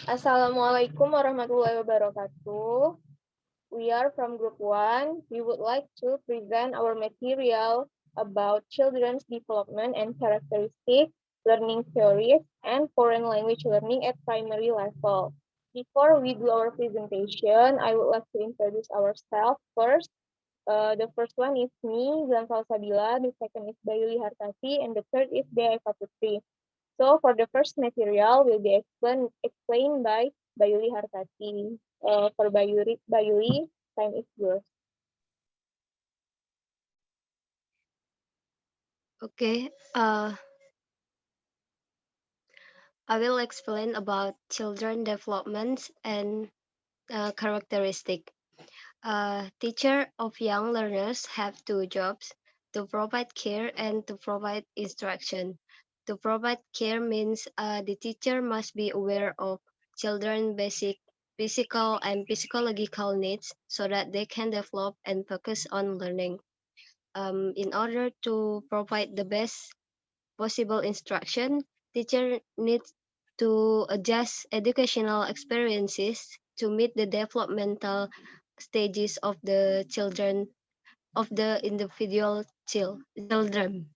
Assalamualaikum warahmatullahi wabarakatuh. We are from Group 1. We would like to present our material about children's development and characteristics, learning theories, and foreign language learning at primary level. Before we do our presentation, I would like to introduce ourselves first. The first one is me, Zilhan Shalsabillah. The second is Bayuli Hartati, and the third is Dhea Putri. So for the first material will be explained by Bayuli Hartati. For Bayuli, time is yours. Okay, I will explain about children development and characteristic. Teacher of young learners have two jobs: to provide care and to provide instruction. To provide care means the teacher must be aware of children's basic physical and psychological needs so that they can develop and focus on learning. In order to provide the best possible instruction, teacher needs to adjust educational experiences to meet the developmental stages of the children of the individual children.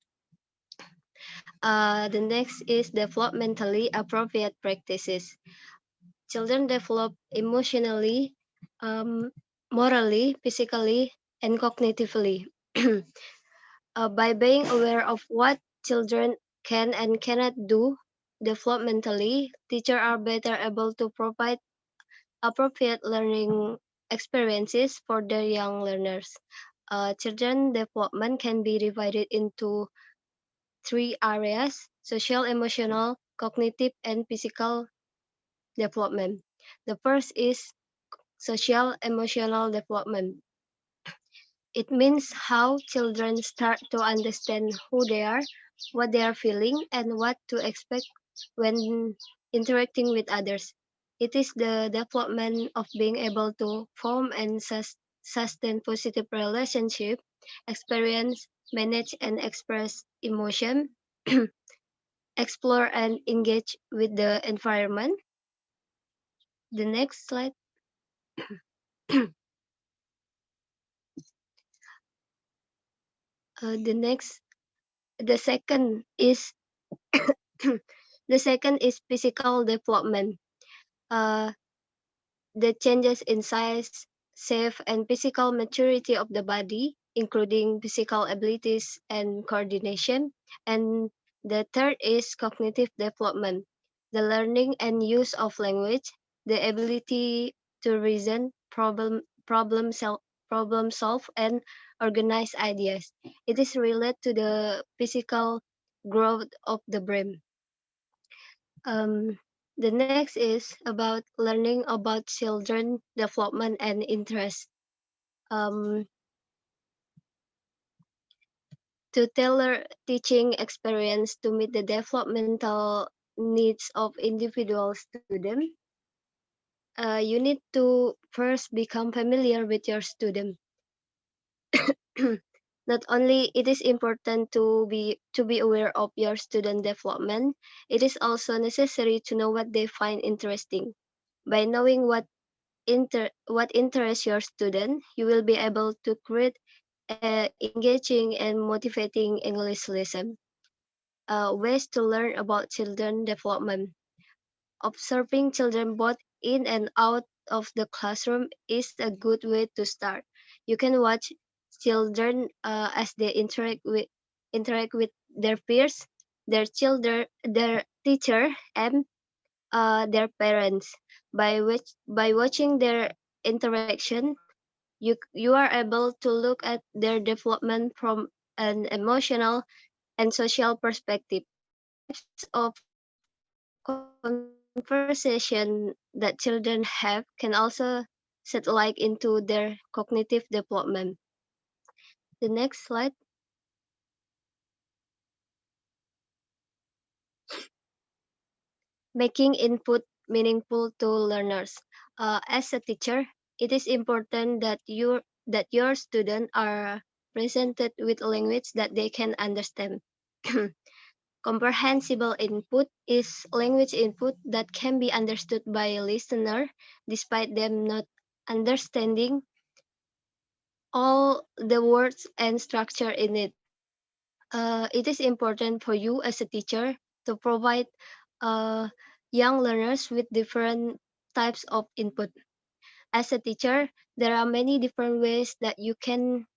The next is developmentally appropriate practices. Children develop emotionally, morally, physically, and cognitively. By being aware of what children can and cannot do developmentally, teachers are better able to provide appropriate learning experiences for their young learners. Children development can be divided into three areas: social, emotional, cognitive, and physical development. The first is social emotional development. It means how children start to understand who they are, what they are feeling, and what to expect when interacting with others. It is the development of being able to form and sustain positive relationship, experience, manage and express emotion, explore and engage with the environment. The next slide. The next, the second is the second is physical development. Uh, the changes in size, shape, and physical maturity of the body, including physical abilities and coordination. And the third is cognitive development, the learning and use of language, the ability to reason, problem solve, and organize ideas. It is related to the physical growth of the brain. Um, the next is about learning about children development and interest. Um, to tailor teaching experience to meet the developmental needs of individual student, you need to first become familiar with your student. Not only it is important to be aware of your student development, it is also necessary to know what they find interesting. By knowing what interests your student, you will be able to create engaging and motivating English lesson. Ways to learn about children development. Observing children both in and out of the classroom is a good way to start. You can watch children as they interact with their peers, their children, their teacher, and their parents. By watching their interaction, you are able to look at their development from an emotional and social perspective. Types of conversation that children have can also shed light into their cognitive development. The next slide. Making input meaningful to learners. As a teacher, it is important that your students are presented with language that they can understand. Comprehensible input is language input that can be understood by a listener despite them not understanding all the words and structure in it. It is important for you as a teacher to provide uh, young learners with different types of input. As a teacher, there are many different ways that you can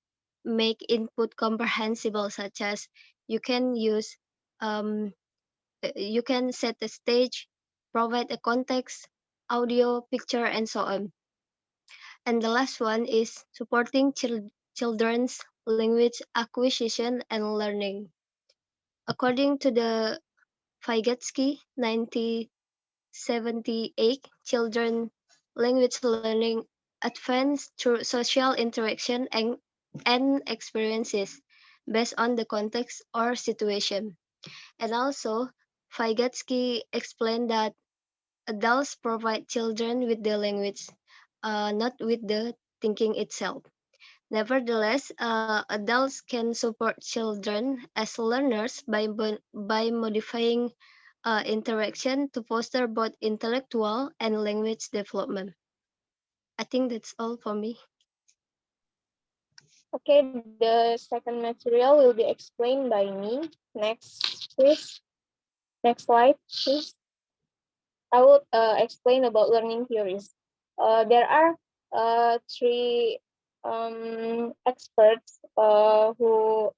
make input comprehensible, such as you can use um, you can set the stage, provide a context, audio, picture, and so on. And the last one is supporting children's language acquisition and learning. According to the Vygotsky 1978, children language learning advance through social interaction and experiences based on the context or situation. And also, Vygotsky explained that adults provide children with the language, not with the thinking itself. Nevertheless, adults can support children as learners by modifying interaction to foster both intellectual and language development. I think that's all for me. Okay, the second material will be explained by me. Next, please. Next slide, please. I will explain about learning theories. There are three experts who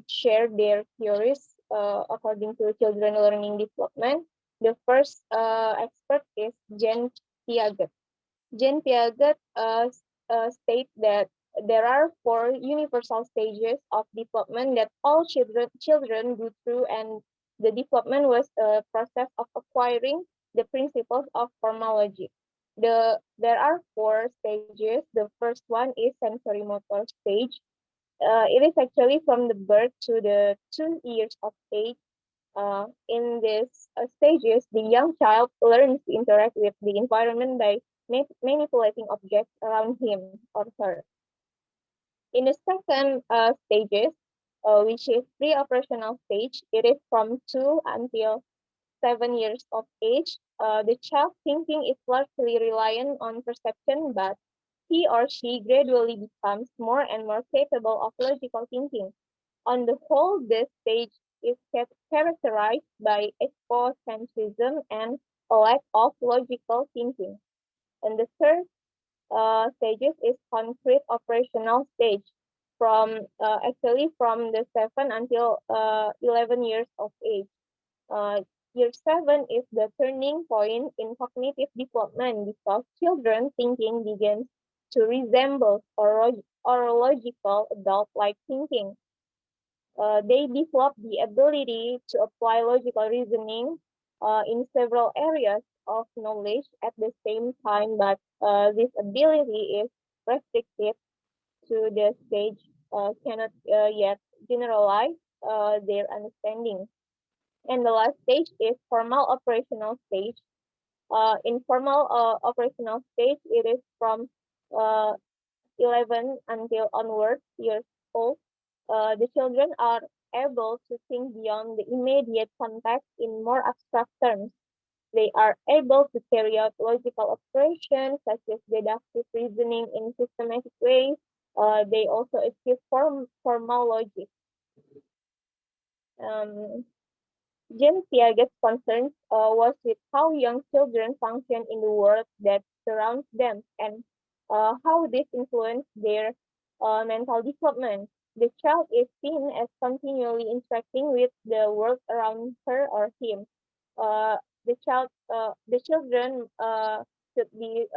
share their theories according to children learning development. The first expert is Jen Piaget. Jen Piaget states that there are four universal stages of development that all children go through, and the development was a process of acquiring the principles of formal logic. There are four stages. The first one is sensory motor stage. It is actually from the birth to the 2 years of age. In these stages, the young child learns to interact with the environment by manipulating objects around him or her. In the second stages, which is pre-operational stage, it is from 2 until 7 years of age. The child thinking is largely reliant on perception, but he or she gradually becomes more and more capable of logical thinking. On the whole, this stage is characterized by ecocentrism and a lack of logical thinking. And the third stages is concrete operational stage actually from the 7 until 11 years of age. Uh, Year 7 is the turning point in cognitive development because children thinking begins to resemble or logical adult-like thinking. They develop the ability to apply logical reasoning in several areas of knowledge at the same time, but this ability is restricted to the stage cannot yet generalize their understanding. And the last stage is formal operational stage. In formal operational stage, it is from uh, 11 until onward years old. The children are able to think beyond the immediate context in more abstract terms. They are able to carry out logical operations such as deductive reasoning in systematic ways. They also achieve formal logic. Um, James Piaget's concern was with how young children function in the world that surrounds them and how this influences their mental development. The child is seen as continually interacting with the world around her or him. Uh, the children should be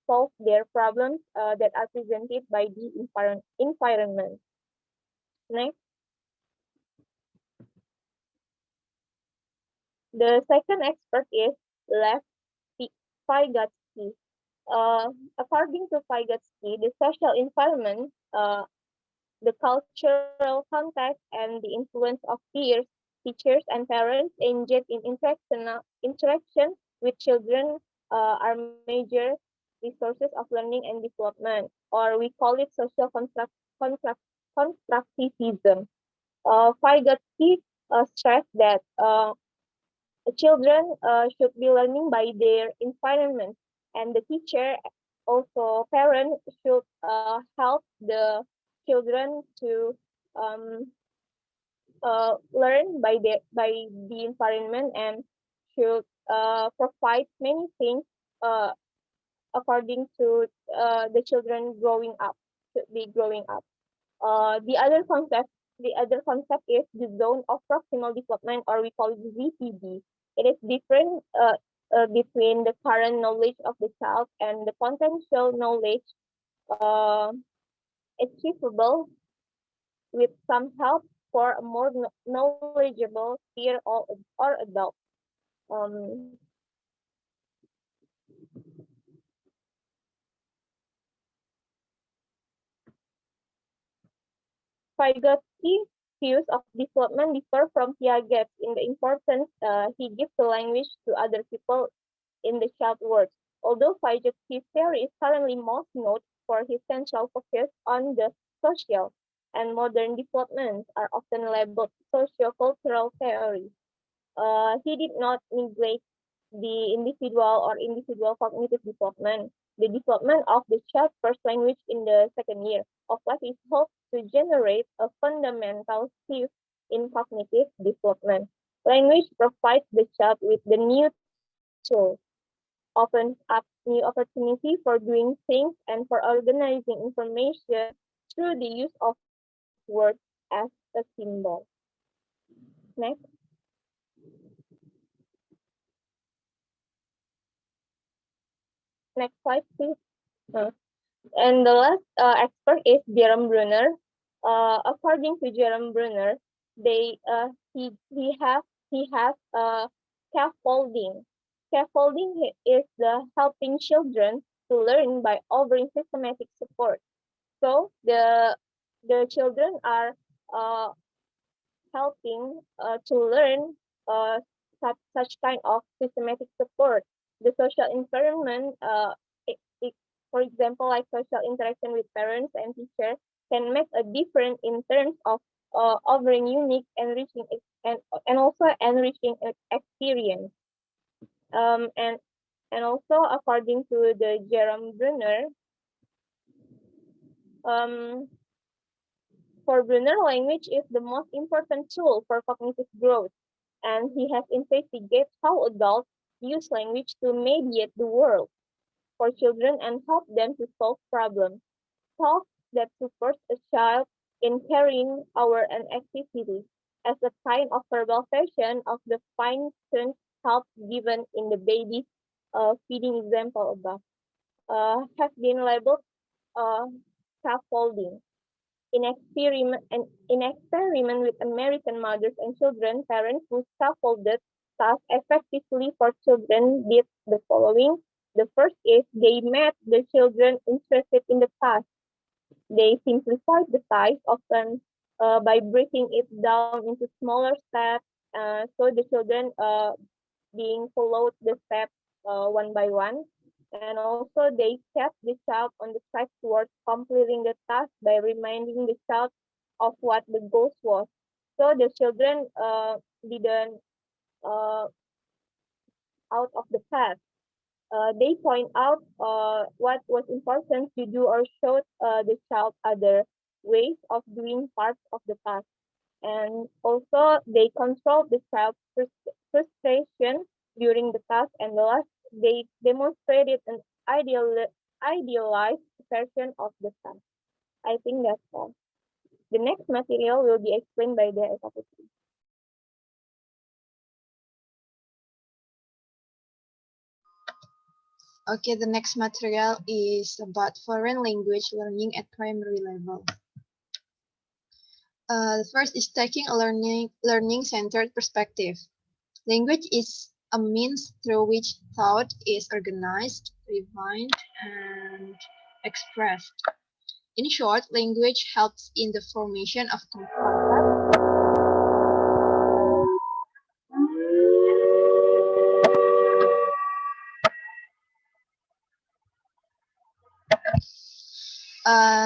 solve their problems that are presented by the environment. Next, the second expert is Lev Vygotsky. According to Vygotsky, the social environment, the cultural context, and the influence of peers, teachers, and parents engaged in interaction with children are major resources of learning and development, or we call it social constructivism. Vygotsky stress that children should be learning by their environment, and the teacher, also parent, should help the children to um, learn by the environment, and should provide many things uh, according to the children growing up, should be growing up. The other concept is the zone of proximal development, or we call it ZPD. It is different between the current knowledge of the child and the potential knowledge uh, achievable with some help for a more knowledgeable peer or adult. Um, Vygotsky's views of development differ from Piaget's in the importance he gives to language to other people in the child world. Although Vygotsky's theory is currently most noted for his central focus on the social, and modern developments are often labeled socio-cultural theory. He did not neglect the individual cognitive development. The development of the child's first language in the second year of life is hoped to generate a fundamental shift in cognitive development. Language provides the child with the new tool, opens up new opportunity for doing things and for organizing information through the use of words as a symbol. Next, next slide, please. Uh, And the last expert is Jerome Brunner. According to Jerome Brunner, they he has scaffolding. Scaffolding is the helping children to learn by offering systematic support. So the children are uh, helping to learn such kind of systematic support. The social environment, it, for example, like social interaction with parents and teachers, can make a difference in terms of offering unique, enriching, and also enriching experience. And also according to the Jerome Brunner, um, for Brunner, language is the most important tool for cognitive growth, and he has investigated how adults use language to mediate the world for children and help them to solve problems. Talk that supports a child in carrying out an activity as a kind of verbal version of the fine-tuned help given in the baby's feeding example above, has been labeled uh, scaffolding. In experiment with American mothers and children, parents who scaffolded tasks effectively for children did the following. The first is they made the children interested in the task. They simplified the task, often by breaking it down into smaller steps, so the children being followed the steps one by one. And also they kept the child on the track towards completing the task by reminding the child of what the goals was. So the children didn't uh, out of the path. They point out what was important to do or showed the child other ways of doing parts of the task. And also they control the child's frustration during the task, and the last they demonstrated an idealized version of the task. I think that's all. The next material will be explained by the Putri. Okay, the next material is about foreign language learning at primary level. The first is taking a learning-centered perspective. Language is a means through which thought is organized, refined, and expressed. In short, language helps in the formation of concepts.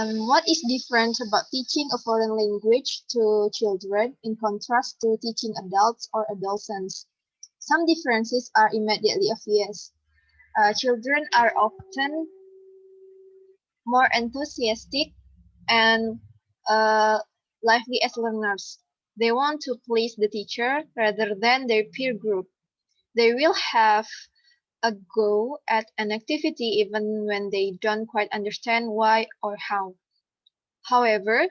What is different about teaching a foreign language to children in contrast to teaching adults or adolescents? Some differences are immediately obvious. Children are often more enthusiastic and uh, lively as learners. They want to please the teacher rather than their peer group. They will have a go at an activity even when they don't quite understand why or how. However,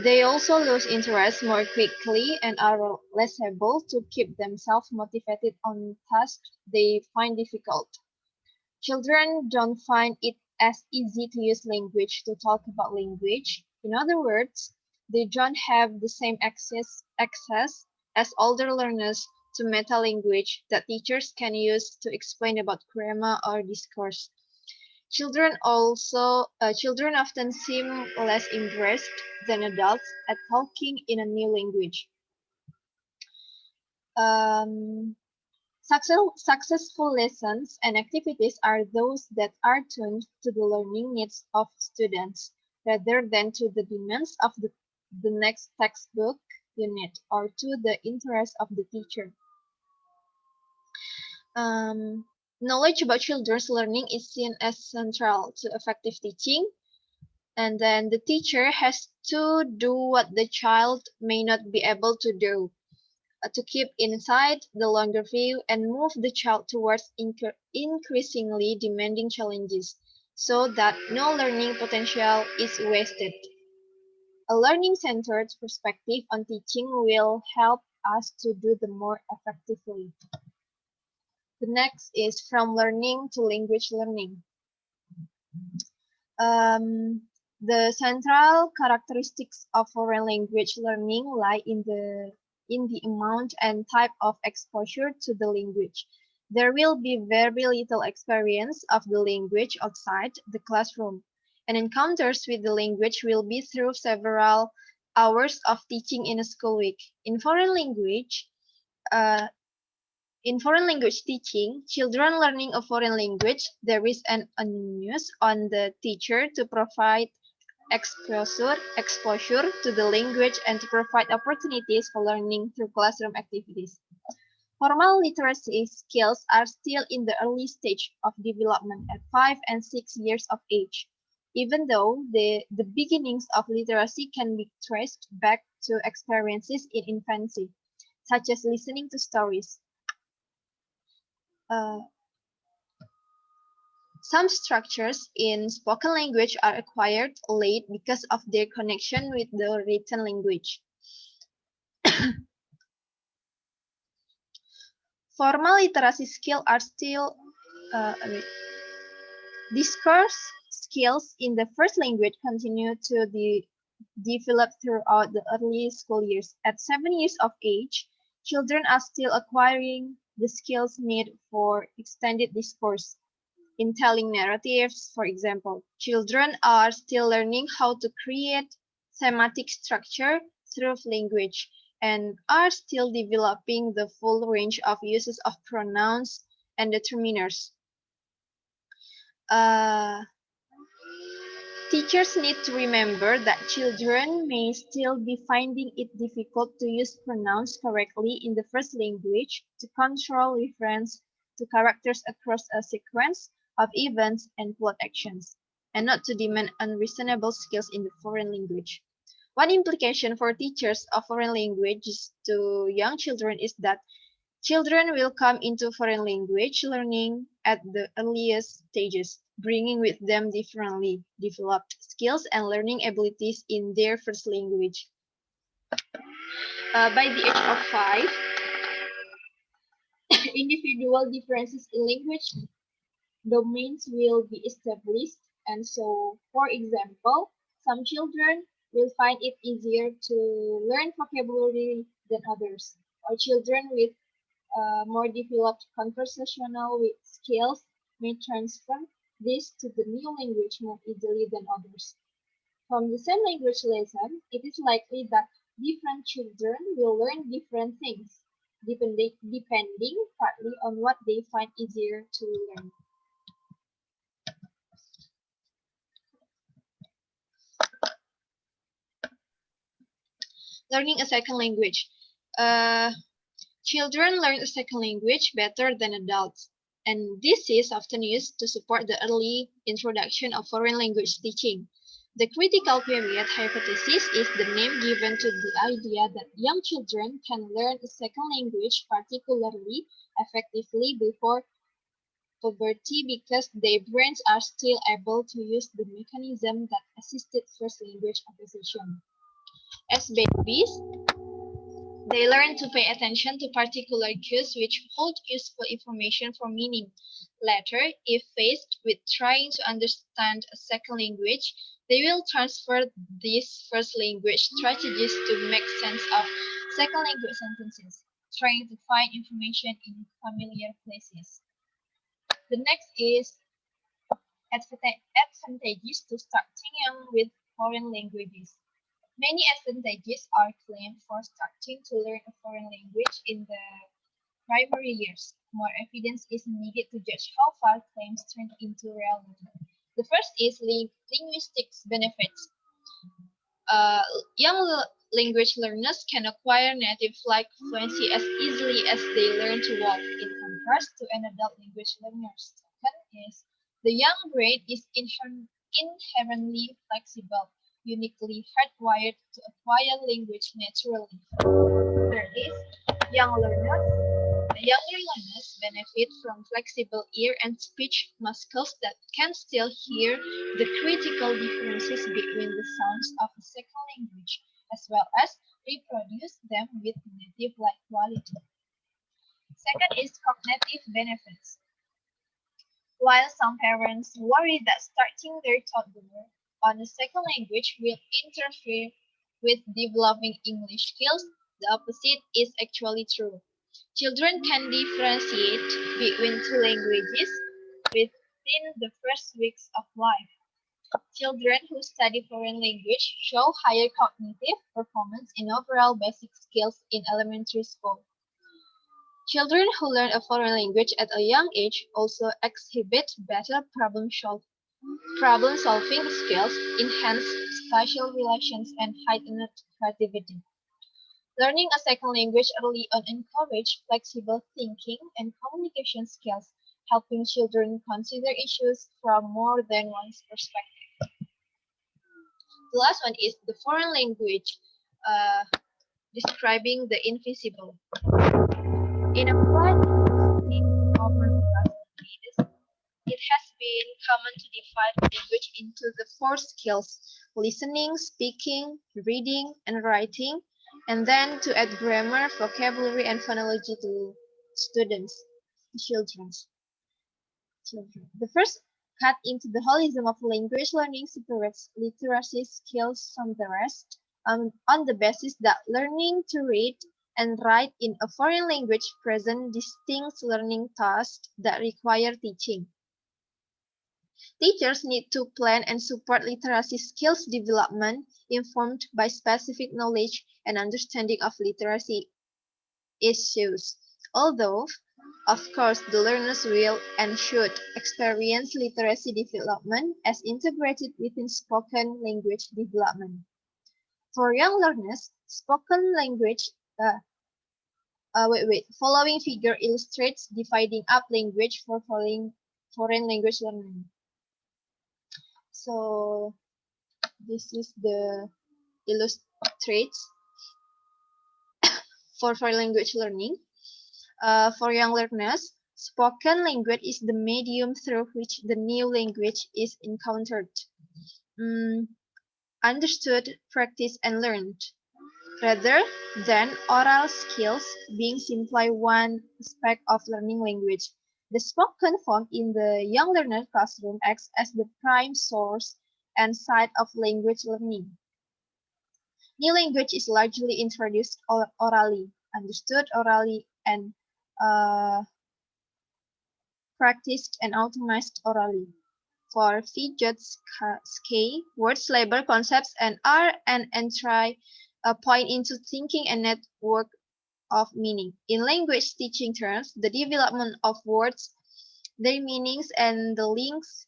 they also lose interest more quickly and are less able to keep themselves motivated on tasks they find difficult. Children don't find it as easy to use language to talk about language. In other words, they don't have the same access as older learners to meta language that teachers can use to explain about grammar or discourse. Children often seem less impressed than adults at talking in a new language. Um, Successful lessons and activities are those that are tuned to the learning needs of students rather than to the demands of the next textbook unit or to the interest of the teacher. Um, Knowledge about children's learning is seen as central to effective teaching, and then the teacher has to do what the child may not be able to do to keep inside the longer view and move the child towards increasingly demanding challenges so that no learning potential is wasted. A learning-centered perspective on teaching will help us to do the more effectively. The next is from learning to language learning. The central characteristics of foreign language learning lie in the amount and type of exposure to the language. There will be very little experience of the language outside the classroom, and encounters with the language will be through several hours of teaching in a school week. Uh, in foreign language teaching, children learning a foreign language, there is an onus on the teacher to provide exposure to the language and to provide opportunities for learning through classroom activities. Formal literacy skills are still in the early stage of development at 5 and 6 years of age, even though the beginnings of literacy can be traced back to experiences in infancy, such as listening to stories. Uh, Some structures in spoken language are acquired late because of their connection with the written language. Formal literacy skills are still discourse skills in the first language continue to develop throughout the early school years. At 7 years of age, children are still acquiring the skills needed for extended discourse. In telling narratives, for example, children are still learning how to create thematic structure through language and are still developing the full range of uses of pronouns and determiners. Uh, Teachers need to remember that children may still be finding it difficult to use pronouns correctly in the first language to control reference to characters across a sequence of events and plot actions, and not to demand unreasonable skills in the foreign language. One implication for teachers of foreign languages to young children is that children will come into foreign language learning at the earliest stages, bringing with them differently developed skills and learning abilities in their first language. By the age of 5, individual differences in language domains will be established, and so, for example, some children will find it easier to learn vocabulary than others, or children with more developed conversational skills may transfer this to the new language more easily than others. From the same language lesson, it is likely that different children will learn different things, depending partly on what they find easier to learn. Learning a second language. Children learn a second language better than adults, and this is often used to support the early introduction of foreign language teaching. The critical period hypothesis is the name given to the idea that young children can learn a second language particularly effectively before puberty because their brains are still able to use the mechanism that assisted first language acquisition. As babies, they learn to pay attention to particular cues which hold useful information for meaning. Later, if faced with trying to understand a second language, they will transfer these first language strategies to make sense of second language sentences, trying to find information in familiar places. The next is advantages to starting young with foreign languages. Many advantages are claimed for starting to learn a foreign language in the primary years. More evidence is needed to judge how far claims turn into reality. The first is linguistics benefits. Uh, young language learners can acquire native-like fluency as easily as they learn to walk, in contrast to an adult language learner. Second is the young brain is inherently flexible, uniquely hardwired to acquire language naturally. Third is young learners younger learners benefit from flexible ear and speech muscles that can still hear the critical differences between the sounds of a second language, as well as reproduce them with native-like quality. Second is cognitive benefits. While some parents worry that starting their toddler on a second language will interfere with developing English skills, the opposite is actually true. Children can differentiate between two languages within the first weeks of life. Children who study foreign language show higher cognitive performance in overall basic skills in elementary school. Children who learn a foreign language at a young age also exhibit better problem-solving skills, enhanced spatial relations, and heightened creativity. Learning a second language early on encourages flexible thinking and communication skills, helping children consider issues from more than one perspective. The last one is the foreign language, uh, describing the invisible. In applied linguistics over the last decades, it has been common to divide language into the four skills: listening, speaking, reading, and writing, and then to add grammar, vocabulary, and phonology to children. The first cut into the holism of language learning separates literacy skills from the rest, on the basis that learning to read and write in a foreign language present distinct learning tasks that require teaching. Teachers need to plan and support literacy skills development informed by specific knowledge and understanding of literacy issues. Although, of course, the learners will and should experience literacy development as integrated within spoken language development. For young learners, spoken language following figure illustrates dividing up language for foreign language learning. So this is the illustrates for foreign language learning. For young learners, spoken language is the medium through which the new language is encountered, understood, practiced, and learned, rather than oral skills being simply one aspect of learning language. The spoken form in the young learner classroom acts as the prime source and site of language learning. New language is largely introduced orally, understood orally, and practiced and automated orally. For Vygotsky, words, label, concepts, and are and try point into thinking and network of meaning. In language teaching terms, the development of words, their meanings, and the links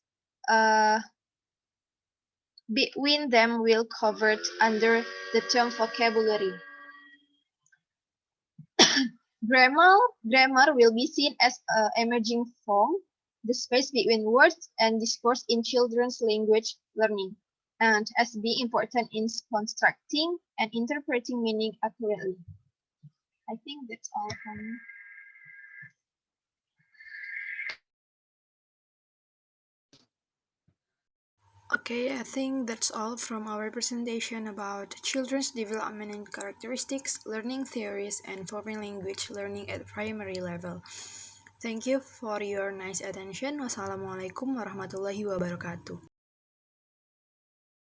between them will covered under the term vocabulary. Grammar will be seen as an emerging form, the space between words and discourse in children's language learning, and as being important in constructing and interpreting meaning accurately. I think that's all from me. Okay, I think that's all from our presentation about children's development and characteristics, learning theories, and foreign language learning at primary level. Thank you for your nice attention. Wassalamualaikum warahmatullahi wabarakatuh.